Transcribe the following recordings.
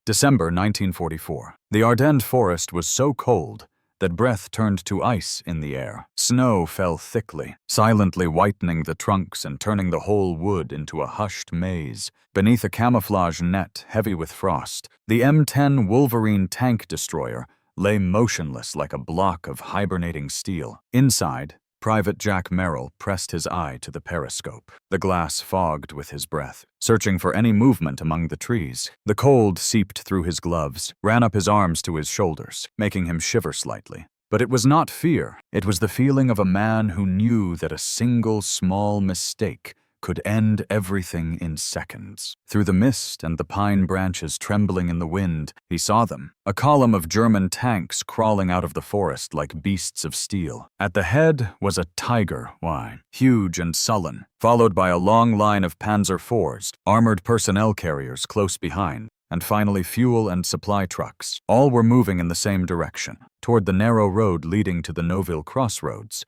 December 1944. The Ardennes Forest was so cold that breath turned to ice in the air. Snow fell thickly, silently whitening the trunks and turning the whole wood into a hushed maze. Beneath a camouflage net heavy with frost, the M10 Wolverine tank destroyer lay motionless like a block of hibernating steel. Inside, Private Jack Merrill pressed his eye to the periscope. The glass fogged with his breath, searching for any movement among the trees. The cold seeped through his gloves, ran up his arms to his shoulders, making him shiver slightly. But it was not fear. It was the feeling of a man who knew that a single small mistake could end everything in seconds. Through the mist and the pine branches trembling in the wind, he saw them, a column of German tanks crawling out of the forest like beasts of steel. At the head was a Tiger, huge and sullen, followed by a long line of Panzer IVs, armored personnel carriers close behind, and finally fuel and supply trucks. All were moving in the same direction, toward the narrow road leading to the Nouville crossroads.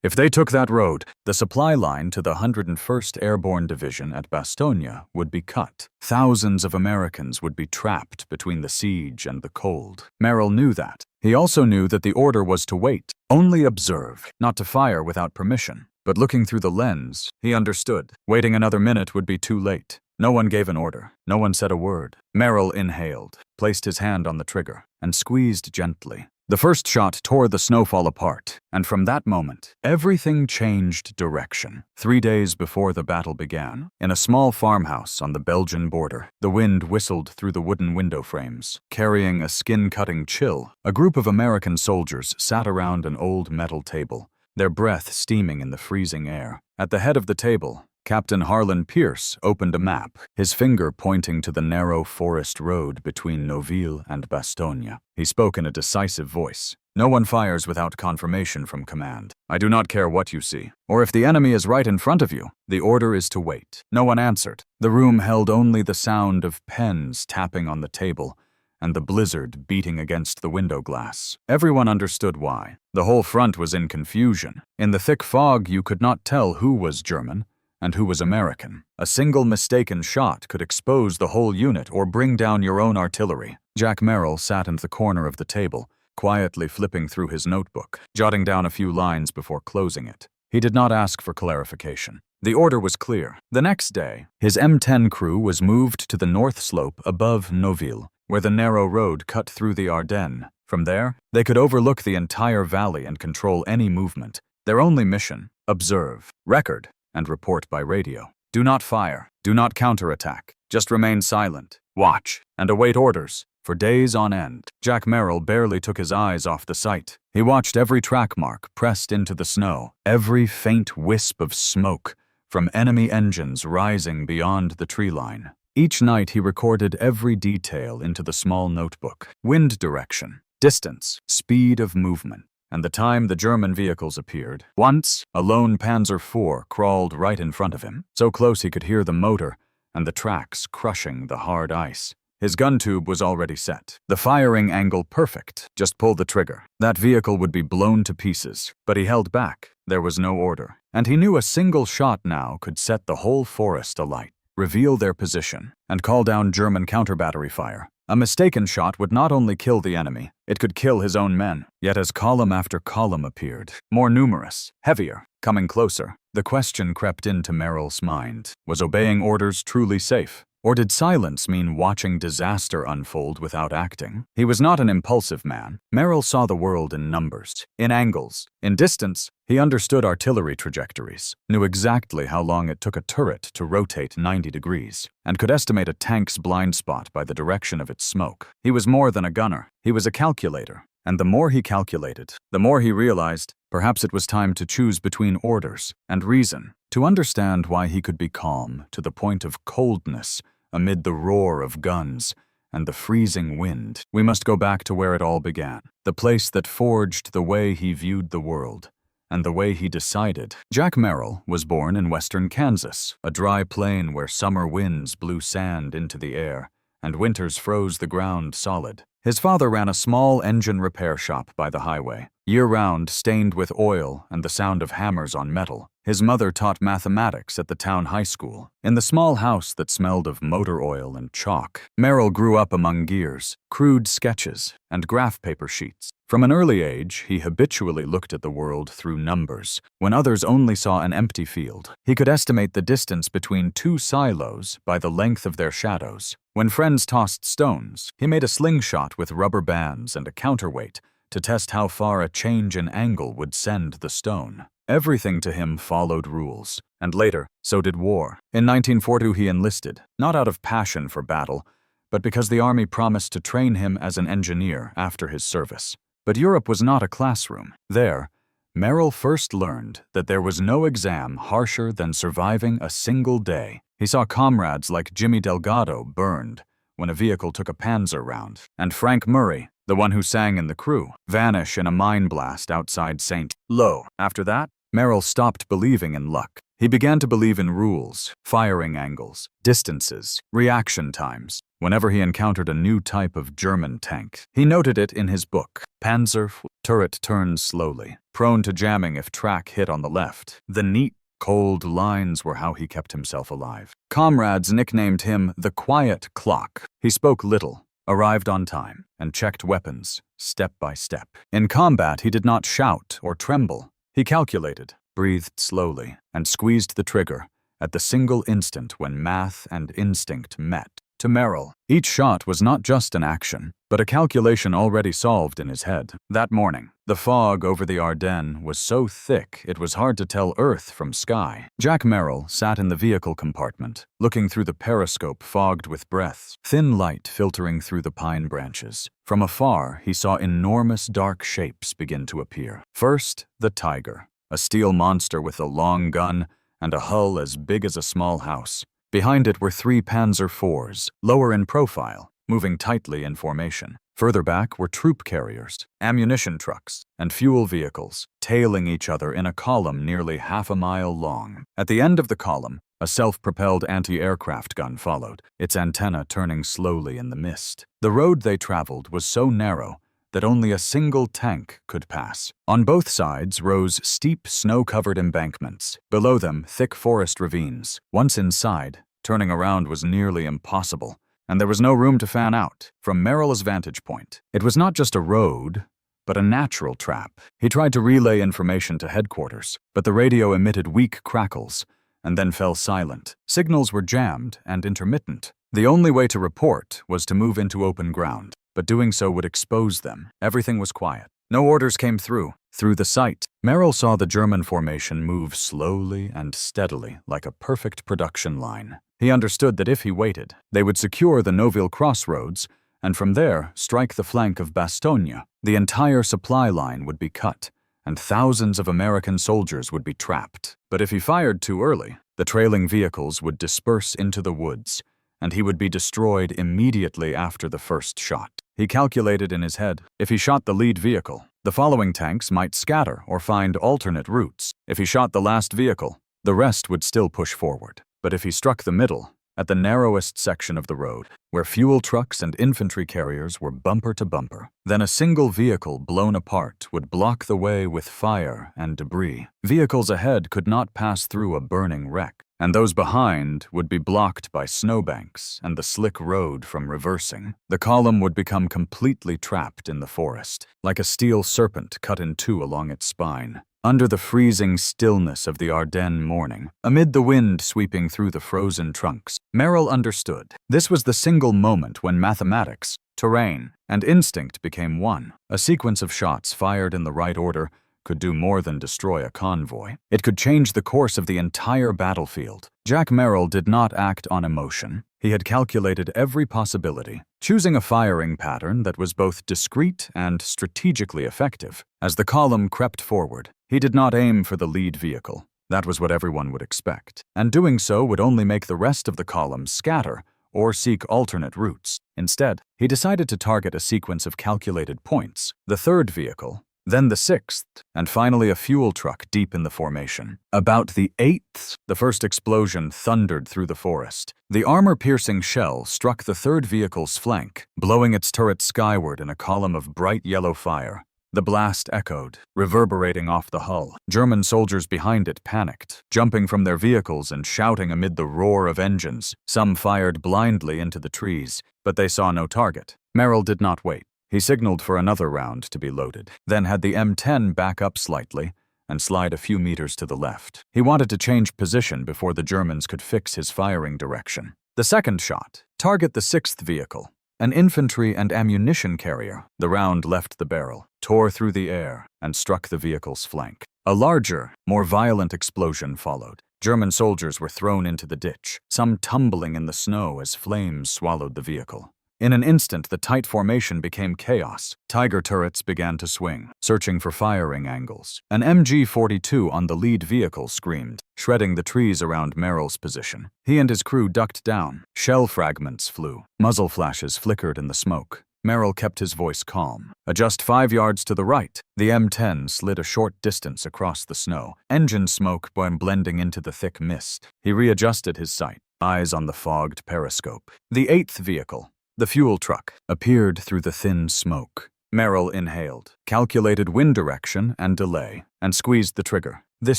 If they took that road, the supply line to the 101st Airborne Division at Bastogne would be cut. Thousands of Americans would be trapped between the siege and the cold. Merrill knew that. He also knew that the order was to wait, only observe, not to fire without permission. But looking through the lens, he understood. Waiting another minute would be too late. No one gave an order. No one said a word. Merrill inhaled, placed his hand on the trigger, and squeezed gently. The first shot tore the snowfall apart, and from that moment, everything changed direction. 3 days before the battle began, in a small farmhouse on the Belgian border, the wind whistled through the wooden window frames. Carrying a skin-cutting chill, a group of American soldiers sat around an old metal table, their breath steaming in the freezing air. At the head of the table, Captain Harlan Pierce opened a map, his finger pointing to the narrow forest road between Nouville and Bastogne. He spoke in a decisive voice. "No one fires without confirmation from command. I do not care what you see, or if the enemy is right in front of you. The order is to wait." No one answered. The room held only the sound of pens tapping on the table and the blizzard beating against the window glass. Everyone understood why. The whole front was in confusion. In the thick fog, you could not tell who was German and who was American. A single mistaken shot could expose the whole unit or bring down your own artillery. Jack Merrill sat in the corner of the table, quietly flipping through his notebook, jotting down a few lines before closing it. He did not ask for clarification. The order was clear. The next day, his M10 crew was moved to the north slope above Nouville, where the narrow road cut through the Ardennes. From there, they could overlook the entire valley and control any movement. Their only mission: observe, record, and report by radio. Do not fire. Do not counterattack. Just remain silent. Watch and await orders. For days on end, Jack Merrill barely took his eyes off the sight. He watched every track mark pressed into the snow, every faint wisp of smoke from enemy engines rising beyond the tree line. Each night he recorded every detail into the small notebook: wind direction, distance, speed of movement, and the time the German vehicles appeared. Once, a lone Panzer IV crawled right in front of him, so close he could hear the motor and the tracks crushing the hard ice. His gun tube was already set, the firing angle perfect. Just pull the trigger. That vehicle would be blown to pieces, but he held back. There was no order, and he knew a single shot now could set the whole forest alight, reveal their position, and call down German counter-battery fire. A mistaken shot would not only kill the enemy, it could kill his own men. Yet as column after column appeared, more numerous, heavier, coming closer, the question crept into Merrill's mind: was obeying orders truly safe? Or did silence mean watching disaster unfold without acting? He was not an impulsive man. Merrill saw the world in numbers, in angles, in distance. He understood artillery trajectories, knew exactly how long it took a turret to rotate 90 degrees, and could estimate a tank's blind spot by the direction of its smoke. He was more than a gunner. He was a calculator. And the more he calculated, the more he realized perhaps it was time to choose between orders and reason, to understand why he could be calm to the point of coldness amid the roar of guns and the freezing wind. We must go back to where it all began, the place that forged the way he viewed the world and the way he decided. Jack Merrill was born in western Kansas, a dry plain where summer winds blew sand into the air and winters froze the ground solid. His father ran a small engine repair shop by the highway, Year-round, stained with oil and the sound of hammers on metal, his mother taught mathematics at the town high school. In the small house that smelled of motor oil and chalk, Merrill grew up among gears, crude sketches, and graph paper sheets. From an early age, he habitually looked at the world through numbers. When others only saw an empty field, he could estimate the distance between two silos by the length of their shadows. When friends tossed stones, he made a slingshot with rubber bands and a counterweight to test how far a change in angle would send the stone. Everything to him followed rules, and later, so did war. In 1942, he enlisted, not out of passion for battle, but because the army promised to train him as an engineer after his service. But Europe was not a classroom. There, Merrill first learned that there was no exam harsher than surviving a single day. He saw comrades like Jimmy Delgado burned when a vehicle took a Panzer round, and Frank Murray, the one who sang in the crew, vanish in a mine blast outside St. Lo. After that, Merrill stopped believing in luck. He began to believe in rules, firing angles, distances, reaction times. Whenever he encountered a new type of German tank, he noted it in his book. Panzer turret turned slowly, prone to jamming if track hit on the left. The neat, cold lines were how he kept himself alive. Comrades nicknamed him the Quiet Clock. He spoke little, arrived on time, and checked weapons, step by step. In combat, he did not shout or tremble. He calculated, breathed slowly, and squeezed the trigger at the single instant when math and instinct met. To Merrill, each shot was not just an action, but a calculation already solved in his head. That morning, the fog over the Ardennes was so thick it was hard to tell earth from sky. Jack Merrill sat in the vehicle compartment, looking through the periscope fogged with breath, thin light filtering through the pine branches. From afar, he saw enormous dark shapes begin to appear. First, the Tiger, a steel monster with a long gun and a hull as big as a small house. Behind it were 3 Panzer IVs, lower in profile, moving tightly in formation. Further back were troop carriers, ammunition trucks, and fuel vehicles, tailing each other in a column nearly half a mile long. At the end of the column, a self-propelled anti-aircraft gun followed, its antenna turning slowly in the mist. The road they traveled was so narrow that only a single tank could pass. On both sides rose steep, snow-covered embankments. Below them, thick forest ravines. Once inside, turning around was nearly impossible, and there was no room to fan out. From Merrill's vantage point, it was not just a road, but a natural trap. He tried to relay information to headquarters, but the radio emitted weak crackles and then fell silent. Signals were jammed and intermittent. The only way to report was to move into open ground, but doing so would expose them. Everything was quiet. No orders came through. Through the sight, Merrill saw the German formation move slowly and steadily like a perfect production line. He understood that if he waited, they would secure the Noville crossroads and from there strike the flank of Bastogne. The entire supply line would be cut, and thousands of American soldiers would be trapped. But if he fired too early, the trailing vehicles would disperse into the woods, and he would be destroyed immediately after the first shot. He calculated in his head, if he shot the lead vehicle, the following tanks might scatter or find alternate routes. If he shot the last vehicle, the rest would still push forward. But if he struck the middle, at the narrowest section of the road, where fuel trucks and infantry carriers were bumper to bumper, then a single vehicle blown apart would block the way with fire and debris. Vehicles ahead could not pass through a burning wreck, and those behind would be blocked by snowbanks and the slick road from reversing. The column would become completely trapped in the forest, like a steel serpent cut in two along its spine. Under the freezing stillness of the Ardennes morning, amid the wind sweeping through the frozen trunks, Merrill understood. This was the single moment when mathematics, terrain, and instinct became one. A sequence of shots fired in the right order could do more than destroy a convoy. It could change the course of the entire battlefield. Jack Merrill did not act on emotion. He had calculated every possibility, choosing a firing pattern that was both discreet and strategically effective. As the column crept forward, he did not aim for the lead vehicle. That was what everyone would expect, and doing so would only make the rest of the column scatter or seek alternate routes. Instead, he decided to target a sequence of calculated points, the third vehicle, then the sixth, and finally a fuel truck deep in the formation. About the eighth, the first explosion thundered through the forest. The armor-piercing shell struck the third vehicle's flank, blowing its turret skyward in a column of bright yellow fire. The blast echoed, reverberating off the hull. German soldiers behind it panicked, jumping from their vehicles and shouting amid the roar of engines. Some fired blindly into the trees, but they saw no target. Merrill did not wait. He signaled for another round to be loaded, then had the M10 back up slightly and slide a few meters to the left. He wanted to change position before the Germans could fix his firing direction. The second shot, target the sixth vehicle, an infantry and ammunition carrier. The round left the barrel, tore through the air, and struck the vehicle's flank. A larger, more violent explosion followed. German soldiers were thrown into the ditch, some tumbling in the snow as flames swallowed the vehicle. In an instant, the tight formation became chaos. Tiger turrets began to swing, searching for firing angles. An MG-42 on the lead vehicle screamed, shredding the trees around Merrill's position. He and his crew ducked down. Shell fragments flew. Muzzle flashes flickered in the smoke. Merrill kept his voice calm. Just 5 yards to the right, the M10 slid a short distance across the snow, engine smoke blending into the thick mist. He readjusted his sight, eyes on the fogged periscope. The eighth vehicle, the fuel truck, appeared through the thin smoke. Merrill inhaled, calculated wind direction and delay, and squeezed the trigger. This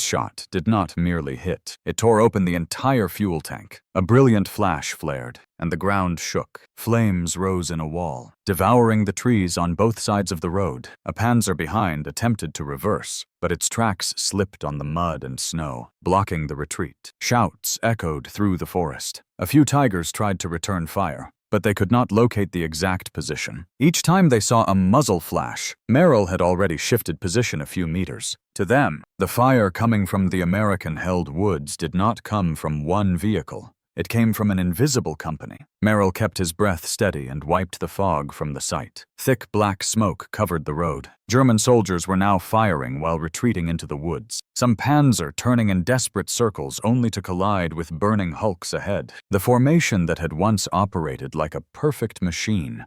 shot did not merely hit. It tore open the entire fuel tank. A brilliant flash flared, and the ground shook. Flames rose in a wall, devouring the trees on both sides of the road. A Panzer behind attempted to reverse, but its tracks slipped on the mud and snow, blocking the retreat. Shouts echoed through the forest. A few Tigers tried to return fire, but they could not locate the exact position. Each time they saw a muzzle flash, Merrill had already shifted position a few meters. To them, the fire coming from the American-held woods did not come from one vehicle. It came from an invisible company. Merrill kept his breath steady and wiped the fog from the sight. Thick black smoke covered the road. German soldiers were now firing while retreating into the woods. Some Panzer turning in desperate circles only to collide with burning hulks ahead. The formation that had once operated like a perfect machine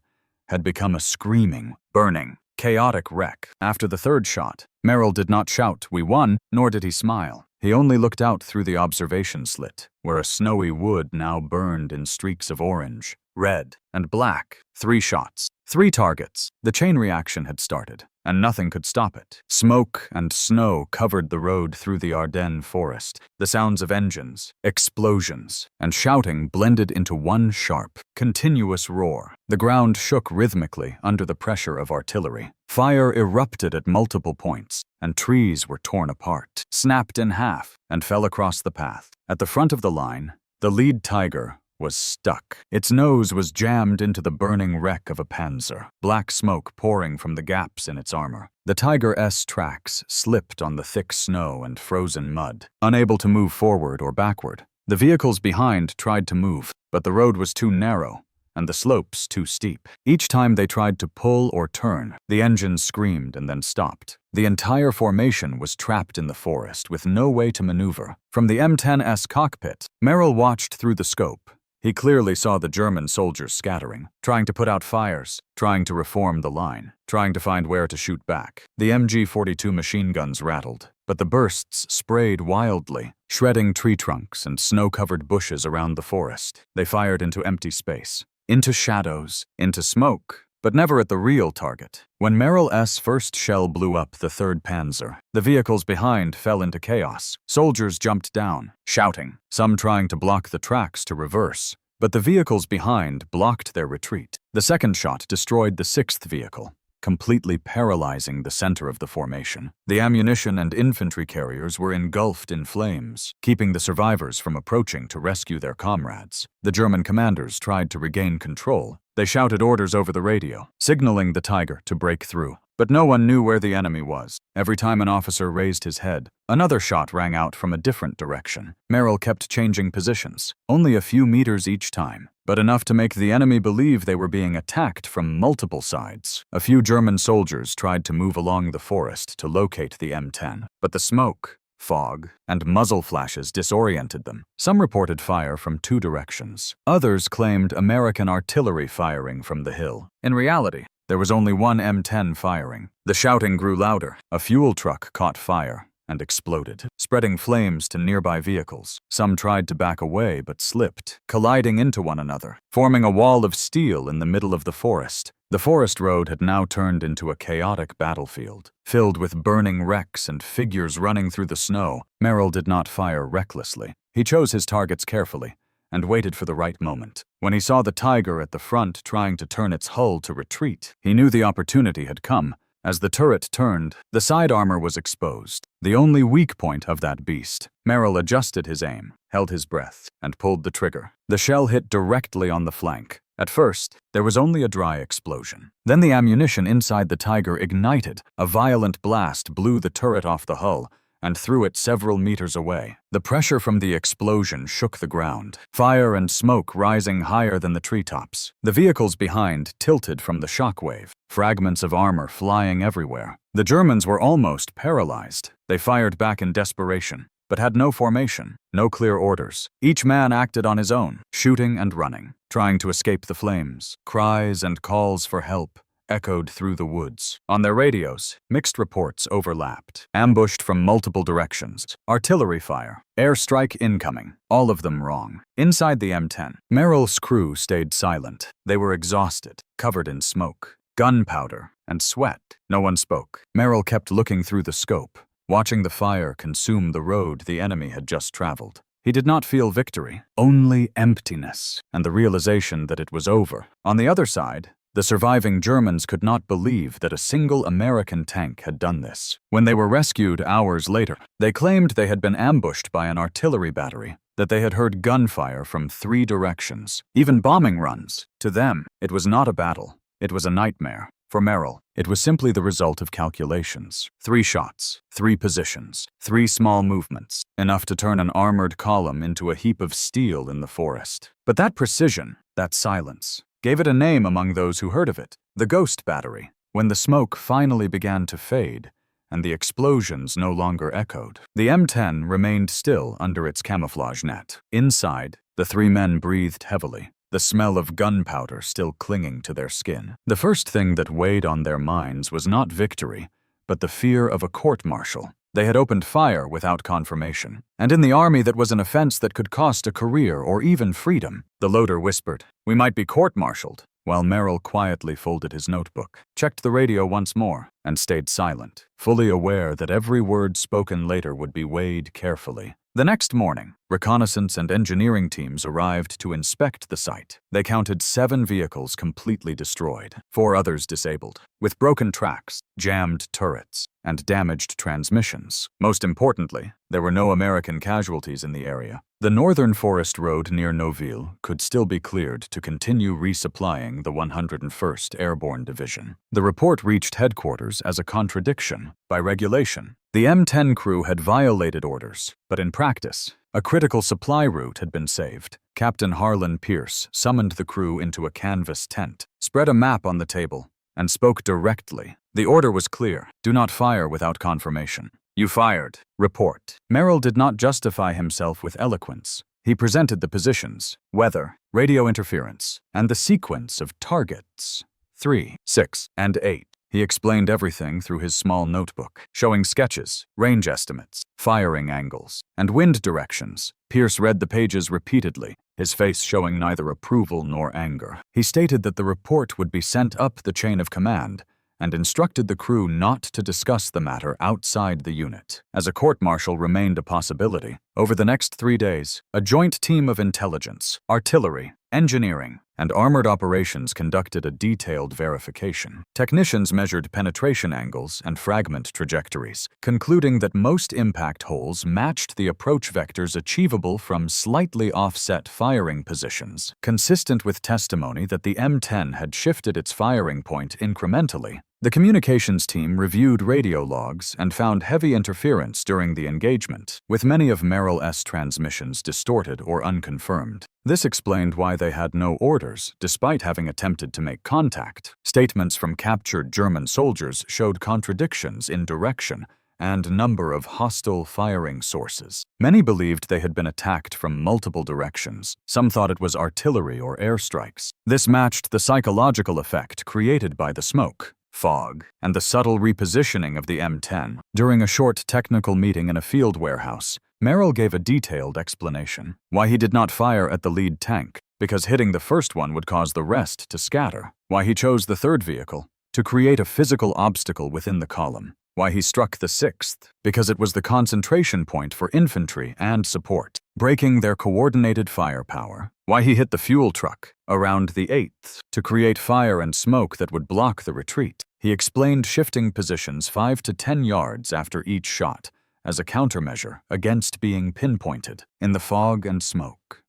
had become a screaming, burning, chaotic wreck. After the third shot, Merrill did not shout, "We won," nor did he smile. He only looked out through the observation slit, where a snowy wood now burned in streaks of orange, red, and black. 3 shots, 3 targets. The chain reaction had started, and nothing could stop it. Smoke and snow covered the road through the Ardennes Forest. The sounds of engines, explosions, and shouting blended into one sharp, continuous roar. The ground shook rhythmically under the pressure of artillery. Fire erupted at multiple points, and trees were torn apart, snapped in half, and fell across the path. At the front of the line, the lead Tiger was stuck. Its nose was jammed into the burning wreck of a Panzer, black smoke pouring from the gaps in its armor. The Tiger's tracks slipped on the thick snow and frozen mud, unable to move forward or backward. The vehicles behind tried to move, but the road was too narrow and the slopes too steep. Each time they tried to pull or turn, the engines screamed and then stopped. The entire formation was trapped in the forest with no way to maneuver. From the M10's cockpit, Merrill watched through the scope. He clearly saw the German soldiers scattering, trying to put out fires, trying to reform the line, trying to find where to shoot back. The MG-42 machine guns rattled, but the bursts sprayed wildly, shredding tree trunks and snow-covered bushes around the forest. They fired into empty space, into shadows, into smoke, but never at the real target. When Merrill's first shell blew up the 3rd Panzer, the vehicles behind fell into chaos. Soldiers jumped down, shouting, some trying to block the tracks to reverse, but the vehicles behind blocked their retreat. The second shot destroyed the 6th vehicle, completely paralyzing the center of the formation. The ammunition and infantry carriers were engulfed in flames, keeping the survivors from approaching to rescue their comrades. The German commanders tried to regain control. They shouted orders over the radio, signaling the Tiger to break through. But no one knew where the enemy was. Every time an officer raised his head, another shot rang out from a different direction. Merrill kept changing positions, only a few meters each time, but enough to make the enemy believe they were being attacked from multiple sides. A few German soldiers tried to move along the forest to locate the M10, but the smoke, fog, and muzzle flashes disoriented them. Some reported fire from 2 directions. Others claimed American artillery firing from the hill. In reality, there was only one M10 firing. The shouting grew louder. A fuel truck caught fire and exploded, spreading flames to nearby vehicles. Some tried to back away but slipped, colliding into one another, forming a wall of steel in the middle of the forest. The forest road had now turned into a chaotic battlefield, filled with burning wrecks and figures running through the snow. Merrill did not fire recklessly. He chose his targets carefully and waited for the right moment. When he saw the Tiger at the front trying to turn its hull to retreat, he knew the opportunity had come. As the turret turned, the side armor was exposed, the only weak point of that beast. Merrill adjusted his aim, held his breath, and pulled the trigger. The shell hit directly on the flank. At first, there was only a dry explosion. Then the ammunition inside the Tiger ignited. A violent blast blew the turret off the hull and threw it several meters away. The pressure from the explosion shook the ground, fire and smoke rising higher than the treetops. The vehicles behind tilted from the shockwave, fragments of armor flying everywhere. The Germans were almost paralyzed. They fired back in desperation, but had no formation, no clear orders. Each man acted on his own, shooting and running, trying to escape the flames. Cries and calls for help echoed through the woods. On their radios, mixed reports overlapped. Ambushed from multiple directions. Artillery fire. Airstrike incoming. All of them wrong. Inside the M10, Merrill's crew stayed silent. They were exhausted, covered in smoke, gunpowder, and sweat. No one spoke. Merrill kept looking through the scope, watching the fire consume the road the enemy had just traveled. He did not feel victory, only emptiness, and the realization that it was over. On the other side, the surviving Germans could not believe that a single American tank had done this. When they were rescued hours later, they claimed they had been ambushed by an artillery battery, that they had heard gunfire from 3 directions, even bombing runs. To them, it was not a battle. It was a nightmare. For Merrill, it was simply the result of calculations. 3 shots, 3 positions, 3 small movements, enough to turn an armored column into a heap of steel in the forest. But that precision, that silence, gave it a name among those who heard of it, the Ghost Battery. When the smoke finally began to fade, and the explosions no longer echoed, the M10 remained still under its camouflage net. Inside, the 3 men breathed heavily, the smell of gunpowder still clinging to their skin. The first thing that weighed on their minds was not victory, but the fear of a court-martial. They had opened fire without confirmation, and in the army that was an offense that could cost a career or even freedom. The loader whispered, "We might be court-martialed," while Merrill quietly folded his notebook, checked the radio once more, and stayed silent, fully aware that every word spoken later would be weighed carefully. The next morning, reconnaissance and engineering teams arrived to inspect the site. They counted 7 vehicles completely destroyed, 4 others disabled, with broken tracks, jammed turrets, and damaged transmissions. Most importantly, there were no American casualties in the area. The northern forest road near Noville could still be cleared to continue resupplying the 101st Airborne Division. The report reached headquarters as a contradiction. By regulation, the M10 crew had violated orders, but in practice, a critical supply route had been saved. Captain Harlan Pierce summoned the crew into a canvas tent, spread a map on the table, and spoke directly. The order was clear: do not fire without confirmation. You fired. Report. Merrill did not justify himself with eloquence. He presented the positions, weather, radio interference, and the sequence of targets. 3, 6, and 8. He explained everything through his small notebook, showing sketches, range estimates, firing angles, and wind directions. Pierce read the pages repeatedly, his face showing neither approval nor anger. He stated that the report would be sent up the chain of command, and instructed the crew not to discuss the matter outside the unit, as a court-martial remained a possibility. Over the next 3 days, a joint team of intelligence, artillery, engineering, and armored operations conducted a detailed verification. Technicians measured penetration angles and fragment trajectories, concluding that most impact holes matched the approach vectors achievable from slightly offset firing positions, consistent with testimony that the M10 had shifted its firing point incrementally. The communications team reviewed radio logs and found heavy interference during the engagement, with many of Merrill's transmissions distorted or unconfirmed. This explained why they had no orders, despite having attempted to make contact. Statements from captured German soldiers showed contradictions in direction and number of hostile firing sources. Many believed they had been attacked from multiple directions. Some thought it was artillery or airstrikes. This matched the psychological effect created by the smoke, fog, and the subtle repositioning of the M10. During a short technical meeting in a field warehouse, Merrill gave a detailed explanation. Why he did not fire at the lead tank, because hitting the first one would cause the rest to scatter. Why he chose the third vehicle? To create a physical obstacle within the column. Why he struck the sixth? Because it was the concentration point for infantry and support, breaking their coordinated firepower. Why he hit the fuel truck around the eighth? To create fire and smoke that would block the retreat. He explained shifting positions 5 to 10 yards after each shot as a countermeasure against being pinpointed in the fog and smoke.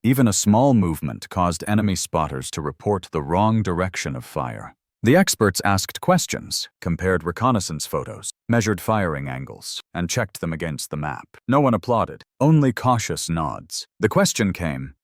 Even a small movement caused enemy spotters to report the wrong direction of fire. The experts asked questions, compared reconnaissance photos, measured firing angles, and checked them against the map. No one applauded, only cautious nods. The question came,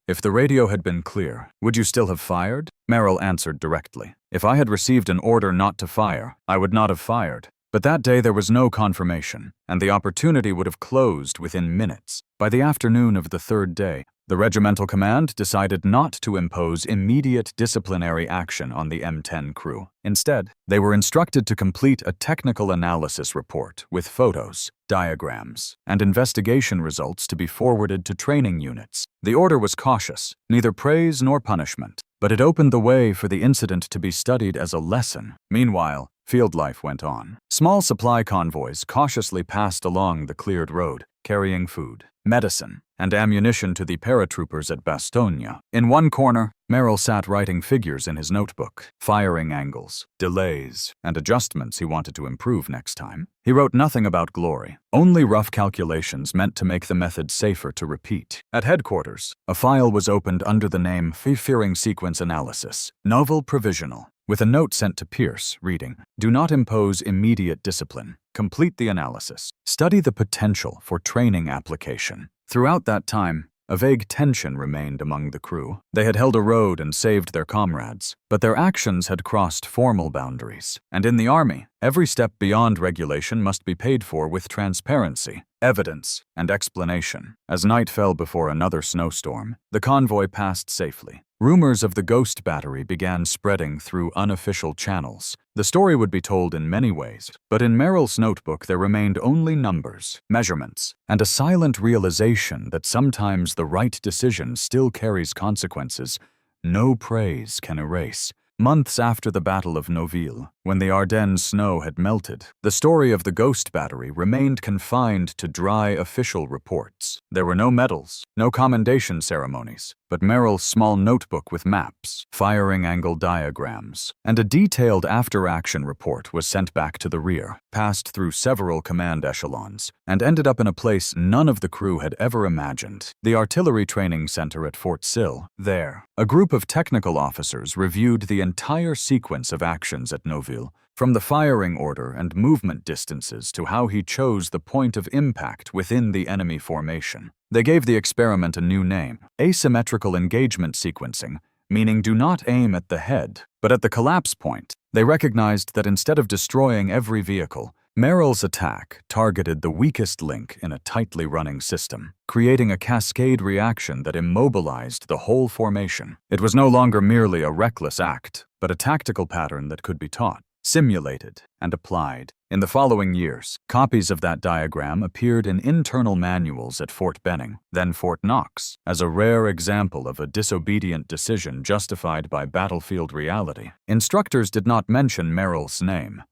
if the radio had been clear, would you still have fired? Merrill answered directly. If I had received an order not to fire, I would not have fired. But that day there was no confirmation, and the opportunity would have closed within minutes. By the afternoon of the third day, the regimental command decided not to impose immediate disciplinary action on the M10 crew. Instead, they were instructed to complete a technical analysis report with photos, diagrams, and investigation results to be forwarded to training units. The order was cautious, neither praise nor punishment, but it opened the way for the incident to be studied as a lesson. Meanwhile, field life went on. Small supply convoys cautiously passed along the cleared road, carrying food, medicine, and ammunition to the paratroopers at Bastogne. In one corner, Merrill sat writing figures in his notebook, firing angles, delays, and adjustments he wanted to improve next time. He wrote nothing about glory, only rough calculations meant to make the method safer to repeat. At headquarters, a file was opened under the name Firing Sequence Analysis, Novel Provisional, with a note sent to Pierce, reading, "Do not impose immediate discipline. Complete the analysis. Study the potential for training application." Throughout that time, a vague tension remained among the crew. They had held a road and saved their comrades, but their actions had crossed formal boundaries. And in the Army, every step beyond regulation must be paid for with transparency, evidence, and explanation. As night fell before another snowstorm, the convoy passed safely. Rumors of the ghost battery began spreading through unofficial channels. The story would be told in many ways, but in Merrill's notebook there remained only numbers, measurements, and a silent realization that sometimes the right decision still carries consequences no praise can erase. Months after the Battle of Noville, when the Ardennes snow had melted, the story of the ghost battery remained confined to dry official reports. There were no medals, no commendation ceremonies, but Merrill's small notebook with maps, firing angle diagrams, and a detailed after-action report was sent back to the rear, passed through several command echelons, and ended up in a place none of the crew had ever imagined, the Artillery Training Center at Fort Sill. There, a group of technical officers reviewed the entire sequence of actions at Noville, from the firing order and movement distances to how he chose the point of impact within the enemy formation. They gave the experiment a new name, asymmetrical engagement sequencing, meaning do not aim at the head, but at the collapse point. They recognized that instead of destroying every vehicle, Merrill's attack targeted the weakest link in a tightly running system, creating a cascade reaction that immobilized the whole formation. It was no longer merely a reckless act, but a tactical pattern that could be taught, simulated, and applied. In the following years, copies of that diagram appeared in internal manuals at Fort Benning, then Fort Knox, as a rare example of a disobedient decision justified by battlefield reality. Instructors did not mention Merrill's name.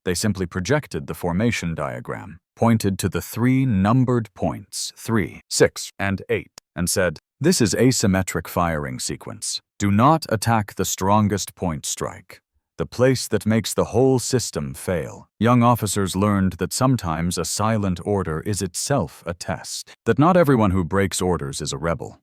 They simply projected the formation diagram, pointed to the 3 numbered points, 3, 6, and 8, and said, "This is asymmetric firing sequence. Do not attack the strongest point strike, the place that makes the whole system fail." Young officers learned that sometimes a silent order is itself a test, that not everyone who breaks orders is a rebel.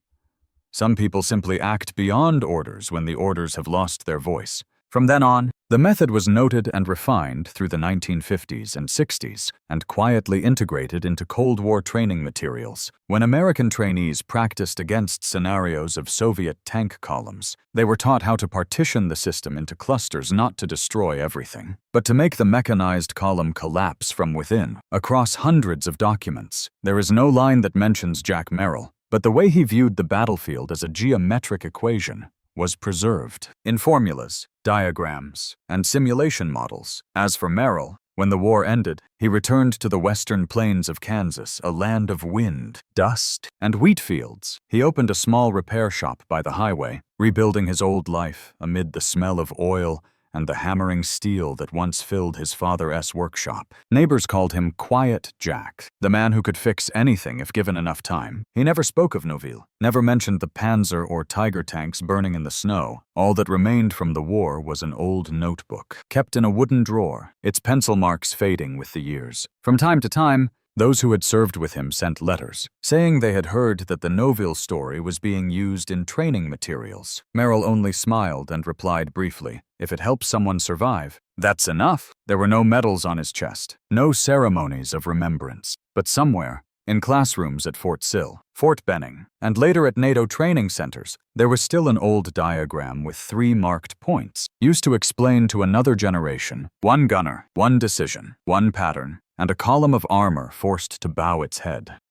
Some people simply act beyond orders when the orders have lost their voice. From then on, the method was noted and refined through the 1950s and 60s and quietly integrated into Cold War training materials. When American trainees practiced against scenarios of Soviet tank columns, they were taught how to partition the system into clusters, not to destroy everything, but to make the mechanized column collapse from within. Across hundreds of documents, there is no line that mentions Jack Merrill, but the way he viewed the battlefield as a geometric equation was preserved in formulas, diagrams, and simulation models. As for Merrill, When the war ended, he returned to the western plains of Kansas, a land of wind, dust, and wheat fields. He opened a small repair shop by the highway, rebuilding his old life amid the smell of oil and the hammering steel that once filled his father's workshop. Neighbors called him Quiet Jack, the man who could fix anything if given enough time. He never spoke of Noville, never mentioned the Panzer or Tiger tanks burning in the snow. All that remained from the war was an old notebook, kept in a wooden drawer, its pencil marks fading with the years. From time to time, those who had served with him sent letters, saying they had heard that the Noville story was being used in training materials. Merrill only smiled and replied briefly, "If it helps someone survive, that's enough." There were no medals on his chest, no ceremonies of remembrance. But somewhere, in classrooms at Fort Sill, Fort Benning, and later at NATO training centers, there was still an old diagram with 3 marked points, used to explain to another generation: 1 gunner, 1 decision, 1 pattern, and a column of armor forced to bow its head.